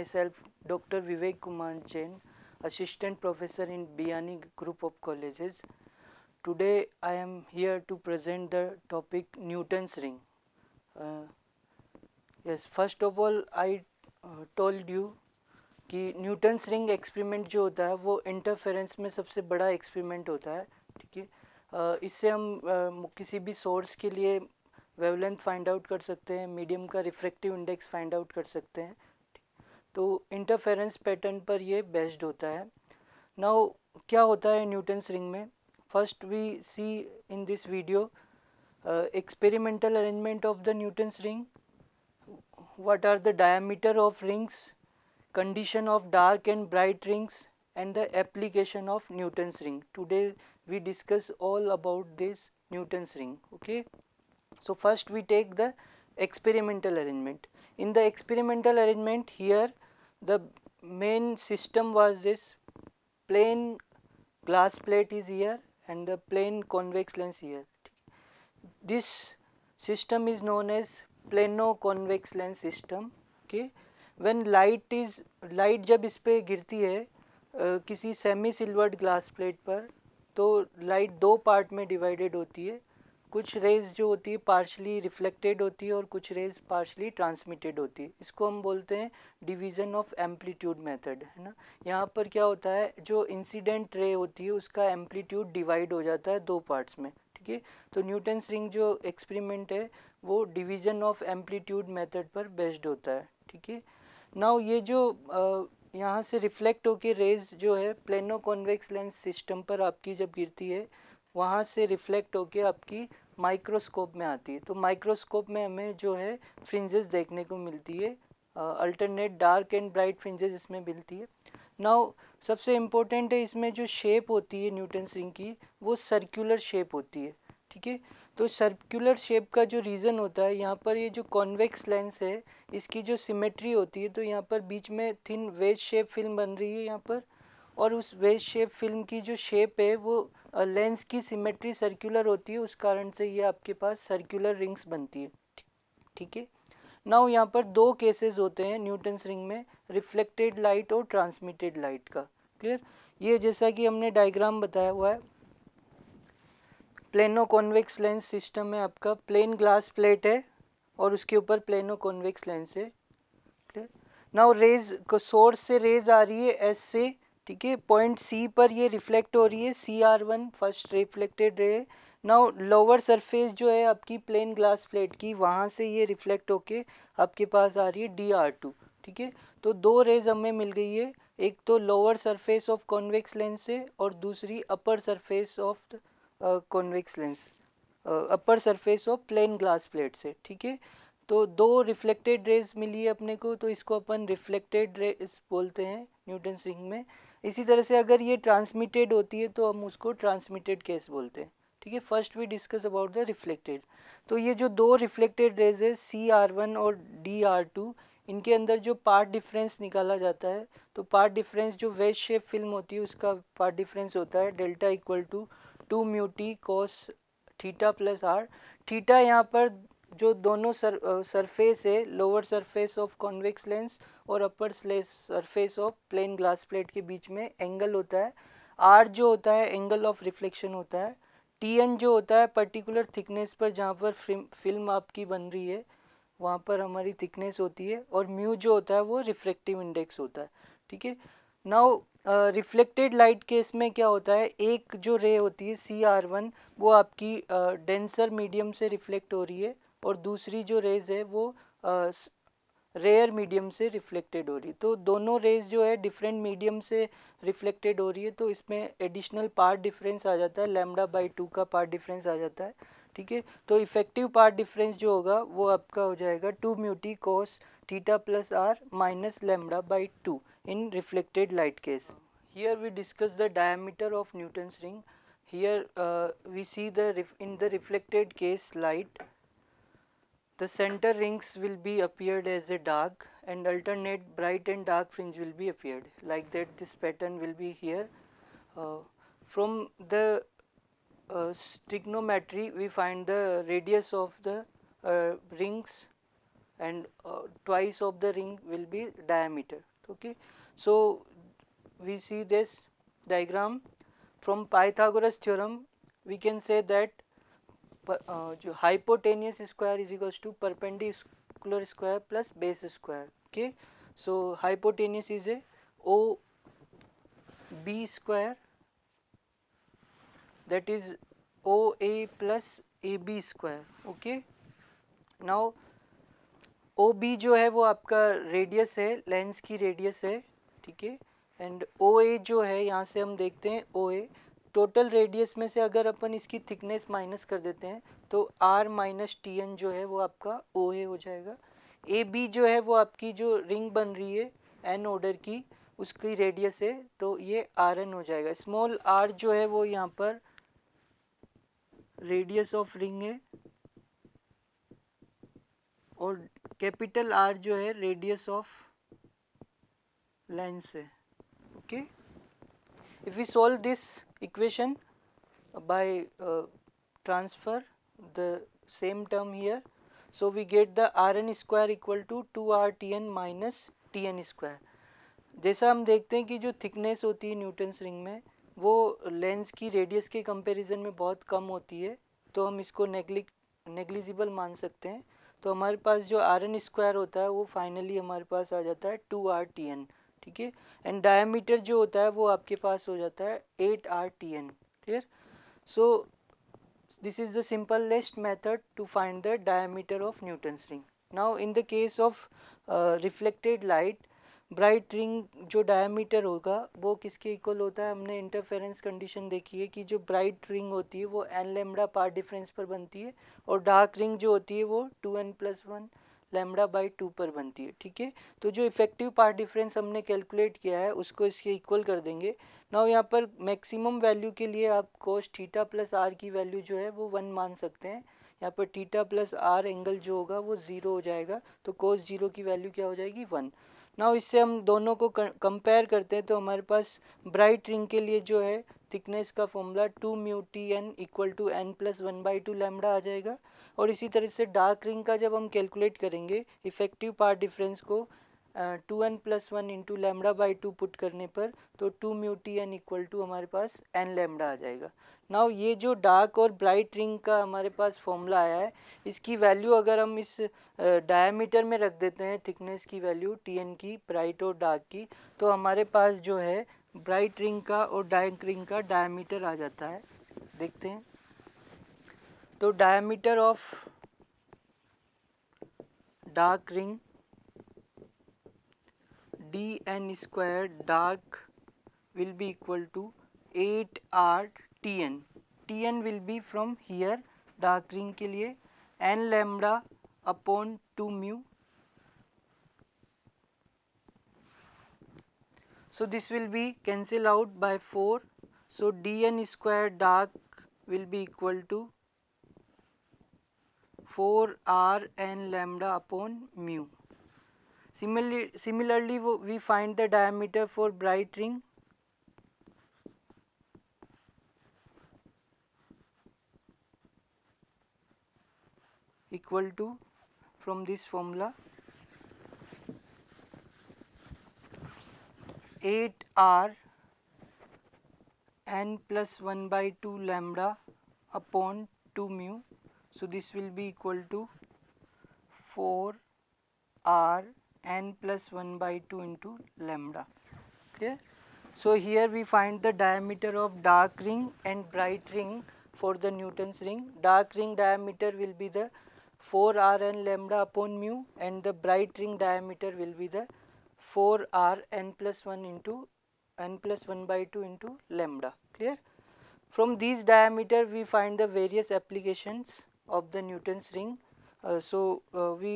myself Dr. Vivek Kumar Jain, Assistant Professor in Biyani Group of Colleges. Today I am here to present the topic Newton's ring. Yes, first of all I told you कि Newton's ring experiment जो होता है वो interference में सबसे बड़ा experiment होता है, ठीक है। इससे हम किसी भी सोर्स के लिए वेवलेंथ फाइंड आउट कर सकते हैं, मीडियम का रिफ्रैक्टिव इंडेक्स फाइंड आउट कर सकते हैं। तो इंटरफेरेंस पैटर्न पर ये बेस्ड होता है। नाउ क्या होता है न्यूटन्स रिंग में? First we see in this video experimental arrangement of the Newton's ring, what are the diameter of rings, condition of dark and bright rings, and the application of Newton's ring. Today we discuss all about this Newton's ring. Okay, so first we take the experimental arrangement. In the experimental arrangement, here the main system was this: plain glass plate is here and the plain convex lens here. This system is known as plano convex lens system. Okay, when light जब इस पे गिरती है किसी semi silvered glass plate पर, तो light दो part में डिवाइडेड होती है। कुछ रेज जो होती है पार्शली रिफ्लेक्टेड होती है और कुछ रेज पार्शली ट्रांसमिटेड होती है। इसको हम बोलते हैं डिवीज़न ऑफ एम्पलीट्यूड मेथड, है ना। यहाँ पर क्या होता है, जो इंसिडेंट रे होती है उसका एम्पलीट्यूड डिवाइड हो जाता है दो पार्ट्स में, ठीक है। तो न्यूटन्स रिंग जो एक्सपेरिमेंट है वो डिवीज़न ऑफ एम्पलीट्यूड मेथड पर बेस्ड होता है, ठीक है। नाउ ये जो यहाँ से रिफ्लेक्ट होके रेज जो है प्लेनो कॉन्वेक्स लेंस सिस्टम पर आपकी जब गिरती है, वहाँ से रिफ्लेक्ट होके आपकी माइक्रोस्कोप में आती है। तो माइक्रोस्कोप में हमें जो है फ्रिंजेस देखने को मिलती है, alternate dark and bright fringes इसमें मिलती है। नाउ सबसे इम्पोर्टेंट है इसमें जो शेप होती है न्यूटन्स रिंग की, वो सर्कुलर शेप होती है, ठीक है। तो सर्कुलर शेप का जो रीज़न होता है, यहाँ पर ये जो कॉन्वेक्स लेंस है इसकी जो सिमेट्री होती है, तो यहाँ पर बीच में थिन वेज शेप फिल्म बन रही है यहाँ पर, और उस वेज शेप फिल्म की जो शेप है वो लेंस की सिमेट्री सर्कुलर होती है, उस कारण से ये आपके पास सर्कुलर रिंग्स बनती है, ठीक है। नाउ यहाँ पर दो केसेस होते हैं न्यूटन्स रिंग में, रिफ्लेक्टेड लाइट और ट्रांसमिटेड लाइट का। क्लियर? ये जैसा कि हमने डायग्राम बताया हुआ है, प्लेनो कॉन्वेक्स लेंस सिस्टम में आपका प्लेन ग्लास प्लेट है और उसके ऊपर प्लेनो कॉन्वेक्स लेंस है। नाउ रेज को सोर्स से रेज आ रही है एस से, ठीक है। पॉइंट सी पर ये रिफ्लेक्ट हो रही है, CR1 first reflected ray. Now lower surface जो है आपकी प्लेन ग्लास प्लेट की, वहाँ से ये रिफ्लेक्ट होके आपके पास आ रही है DR2, ठीक है। तो दो रेज हमें मिल गई है, एक तो lower surface of convex lens से और दूसरी upper surface of convex lens, upper surface of plane glass plate से, ठीक है। तो दो रिफ्लेक्टेड रेज मिली है अपने को, तो इसको अपन रिफ्लेक्टेड रेज बोलते हैं न्यूटन्स रिंग में। इसी तरह से अगर ये ट्रांसमिटेड होती है तो हम उसको ट्रांसमिटेड केस बोलते हैं, ठीक है। First we discuss about the reflected. तो ये जो दो रिफ्लेक्टेड रेज है CR1 और DR2, इनके अंदर जो पार्ट डिफरेंस निकाला जाता है, तो पार्ट डिफरेंस जो वेज शेप फिल्म होती है उसका पार्ट डिफरेंस होता है delta equal to 2 mu t cos theta plus r. Theta यहाँ पर जो दोनों सरफेस है, lower surface of convex lens और upper surface of plane glass plate के बीच में एंगल होता है। आर जो होता है एंगल ऑफ रिफ्लेक्शन होता है। TN जो होता है पर्टिकुलर थिकनेस पर जहाँ पर फिल्म आपकी बन रही है वहाँ पर हमारी थिकनेस होती है, और म्यू जो होता है वो रिफ्रैक्टिव इंडेक्स होता है, ठीक है। नाउ रिफ्लेक्टेड लाइट केस में क्या होता है, एक जो रे होती है CR1 वो आपकी डेंसर मीडियम से रिफ्लेक्ट हो रही है, और दूसरी जो रेज है वो रेयर मीडियम से रिफ्लेक्टेड हो रही है। तो दोनों रेज जो है डिफरेंट मीडियम से रिफ्लेक्टेड हो रही है, तो इसमें एडिशनल पार्ट डिफरेंस आ जाता है, λ/2 का पार्ट डिफरेंस आ जाता है, ठीक है। तो इफेक्टिव पार्ट डिफरेंस जो होगा वो आपका हो जाएगा 2 mu t cos theta plus r minus λ/2 in reflected light case. Here we discuss the diameter of Newton's ring. Here we see in the reflected case light, the center rings will be appeared as a dark and alternate bright and dark fringe will be appeared. Like that this pattern will be here. From the trigonometry we find the radius of the rings and twice of the ring will be diameter. Okay, so we see this diagram. From Pythagoras theorem we can say that जो hypotenuse square is equals to perpendicular square plus base square. Okay, so hypotenuse is a OB square, that is OA plus AB square. Okay, now OB जो है वो आपका radius है, lens की radius है, ठीक है, एंड OA जो है यहाँ से हम देखते हैं OA टोटल रेडियस में से अगर अपन इसकी थिकनेस माइनस कर देते हैं तो R माइनस TN जो है वो आपका OA हो जाएगा। AB जो है वो आपकी जो रिंग बन रही है N ऑर्डर की उसकी रेडियस है तो ये RN हो जाएगा। स्मॉल r जो है वो यहाँ पर रेडियस ऑफ रिंग है और कैपिटल R जो है रेडियस ऑफ लेंस है। Okay, if we solve this equation by transfer the same term here, so we get the Rn square equal to 2RTn minus Tn square। जैसा हम देखते हैं कि जो थिकनेस होती है न्यूटन्स रिंग में वो लेंस की रेडियस के कंपैरिजन में बहुत कम होती है, तो हम इसको नेग्लिजिबल मान सकते हैं। तो हमारे पास जो Rn स्क्वायर होता है वो फाइनली हमारे पास आ जाता है 2RTn, ठीक है, एंड डायमीटर जो होता है वो आपके पास हो जाता है 8RTn। Clear? So this is the simplest method to find the diameter of Newton's ring. Now in the case of reflected light, bright ring जो डायमीटर होगा वो किसके इक्वल होता है, हमने इंटरफेरेंस कंडीशन देखी है कि जो ब्राइट रिंग होती है वो n लैम्डा पार्ट डिफरेंस पर बनती है और डार्क रिंग जो होती है वो 2n+1 लैम्डा बाई 2 पर बनती है। ठीक है, तो जो इफेक्टिव पार्ट डिफरेंस हमने कैलकुलेट किया है उसको इसके इक्वल कर देंगे। नाउ यहाँ पर मैक्सिमम वैल्यू के लिए आप कोस थीटा प्लस आर की वैल्यू जो है वो 1 मान सकते हैं। यहाँ पर थीटा प्लस आर एंगल जो होगा वो 0 हो जाएगा, तो कोस 0 की वैल्यू क्या हो जाएगी 1। नाउ इससे हम दोनों को कंपेयर करते हैं तो हमारे पास ब्राइट रिंग के लिए जो है थिकनेस का formula 2μTn equal to n+1/2 lambda आ जाएगा, और इसी तरह से डार्क रिंग का जब हम कैलकुलेट करेंगे इफेक्टिव पार्ट डिफरेंस को 2n+1 into lambda by 2 put करने पर तो 2μTn इक्वल टू हमारे पास n लैम्डा आ जाएगा। नाउ ये जो डार्क और ब्राइट रिंग का हमारे पास फॉर्मूला आया है इसकी वैल्यू अगर हम इस डायमीटर में रख देते हैं थिकनेस की वैल्यू Tn की, ब्राइट और डार्क की, तो हमारे पास जो है ब्राइट रिंग का और डार्क रिंग का डायमीटर आ जाता है। देखते हैं, तो diameter of dark ring dn square dark will be equal to 8RTn। Tn will be from here dark ring के लिए n lambda upon 2 mu। So this will be cancel out by 4, so dn square dark will be equal to 4Rn lambda upon mu। Similarly we find the diameter for bright ring, equal to from this formula 8R n+1/2 lambda upon 2 mu, so this will be equal to 4R n+1/2 into lambda। Clear? So here we find the diameter of dark ring and bright ring for the Newton's ring. Dark ring diameter will be the 4Rn lambda upon mu and the bright ring diameter will be the 4R n+1 into n+1/2 into lambda. Clear? From these diameter we find the various applications of the Newton's ring. We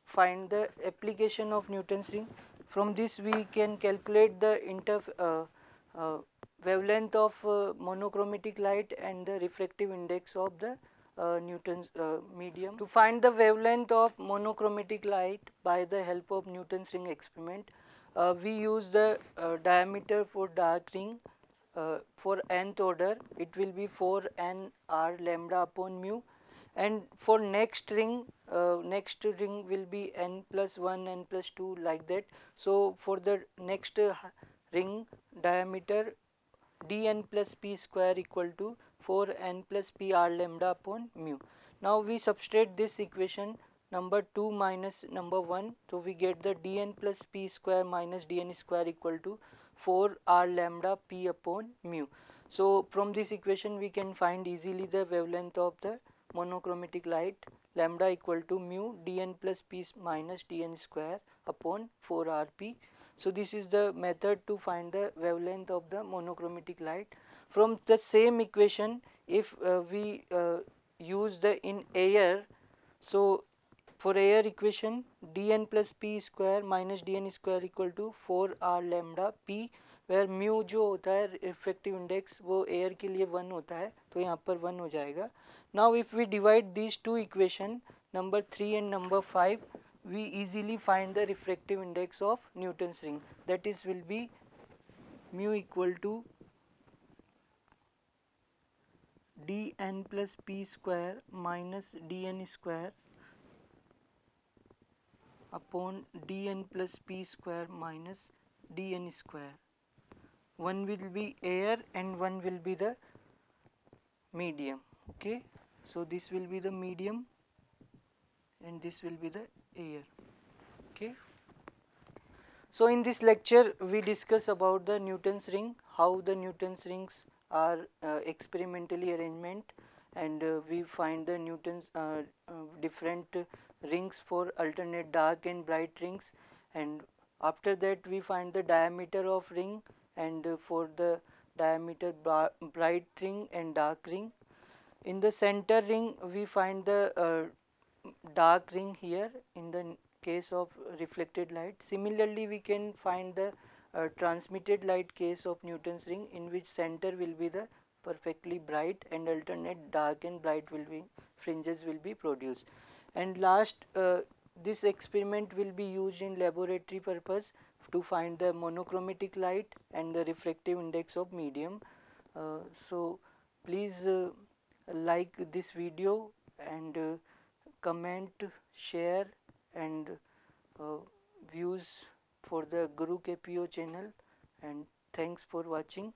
find the application of Newton's ring. From this we can calculate the wavelength of monochromatic light and the refractive index of the Newton's medium. To find the wavelength of monochromatic light by the help of Newton's ring experiment, we use the diameter for dark ring. For nth order it will be 4 n r lambda upon mu, and for next ring will be n plus 1 n plus 2 like that. So for the next ring diameter dn plus p square equal to 4n plus p r lambda upon mu. Now we substitute this equation number 2 minus number 1, so we get the dn plus p square minus dn square equal to 4 r lambda p upon mu. So from this equation we can find easily the wavelength of the monochromatic light, lambda equal to mu dn plus p minus dn square upon 4 rp. So this is the method to find the wavelength of the monochromatic light. From the same equation, if we use the in air, so for air equation dn plus p square minus dn square equal to 4 r lambda p, where mu जो होता है refractive index वो air के लिए 1 होता है, तो यहाँ पर 1 हो जाएगा. Now if we divide these two equation number 3 and number 5, we easily find the refractive index of Newton's ring, that is will be mu equal to dn plus p square minus dn square upon dn plus p square minus dn square. One will be air and one will be the medium. Okay, so this will be the medium and this will be the air. Okay, so in this lecture we discuss about the Newton's ring, how the Newton's rings are experimentally arrangement, and we find the Newton's different rings for alternate dark and bright rings, and after that we find the diameter of ring, and for the diameter bright ring and dark ring. In the center ring we find the dark ring here in the case of reflected light. Similarly we can find the transmitted light case of Newton's ring, in which center will be the perfectly bright and alternate dark and bright will be fringes will be produced. And last this experiment will be used in laboratory purpose to find the monochromatic light and the refractive index of medium. So please like this video and comment, share and views for the Guru KPO channel, and thanks for watching.